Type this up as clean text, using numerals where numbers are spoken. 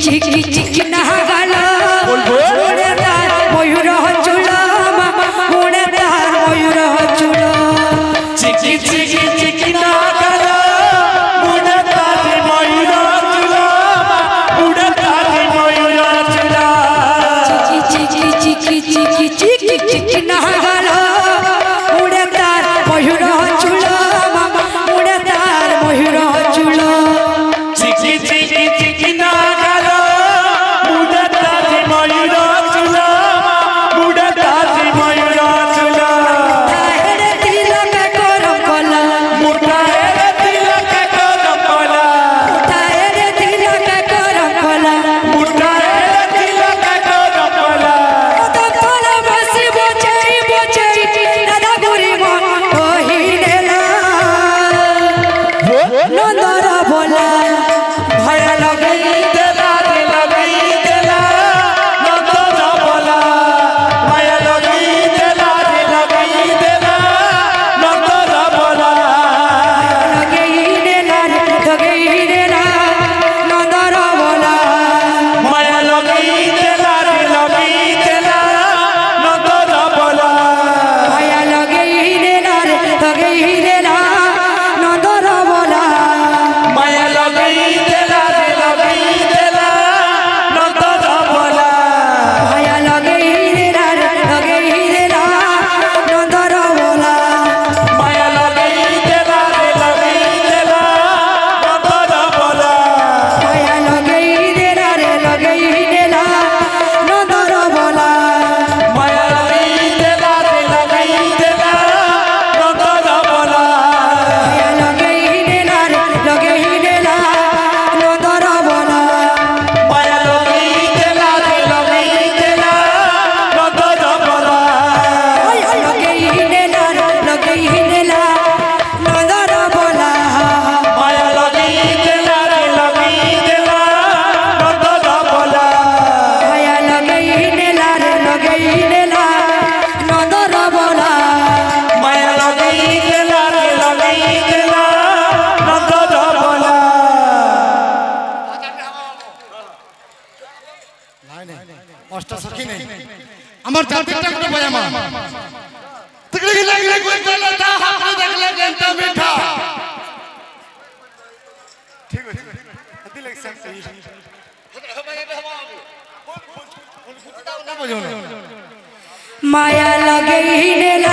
চিকি চিকি না গেল উড়ে তার ময়ূর চুল উড়ে তার ময়ূর চুল চিকি চিকি চিকি না গেল উড়ে তার ময়ূর চুল উড়ে তার ময়ূর চুল চিকি চিকি চিকি চিকি চিকি চিকি না গেল উড়ে তার ময়ূর চুল উড়ে তার ময়ূর চুল চিকি চিকি চিকি না গেল উড়ে তার ময়ূর চুল উড়ে তার ময়ূর চুল তাহেরে তিলক করম কলা মুঠায় তিলক করম কলা তাহেরে তিলক করম কলা মুঠায় তিলক করম কলা তলা বসি বচাই বচাই দাদা গুরি মন কহিনেলা নন্দর বলা ভয় লগাই দেলা লগাই দেলা নন্দন বলা মায়া লগাই দেলা লগাই দেলা নন্দন বলা লগাই নেলা নন্দর বলা মায়া লগাই দেলা নন্দন বলা ভয় লগাই নেলা নন্দর বলা মায়া লগাই দেলা নন্দন বলা ভয় লগাই নেলা নন্দর বলা মায়া লগাই দেলা নন্দন বলা ভয় লগাই নেলা নন্দর বলা মায়া লগাই দেলা নন্দন বলা ভয় লগাই নেলা নন্দর বলা মায়া লগাই দেলা নন্দন বলা লগাই নেলা নন্দর বলা মায়া লগাই দেলা নন্দন বলা ভয় লগাই নেলা নন্দর বলা মায়া লগাই দেলা নন্দন বলা অষ্টসখী নেই আমার জাতিটা একটু বয়ামা তিকড়ি লাগলে কোন চলে তা হাতে দেখলে কেনটা মিঠা ঠিক আছে হাতে লাগছে মায়া লগাই নেলা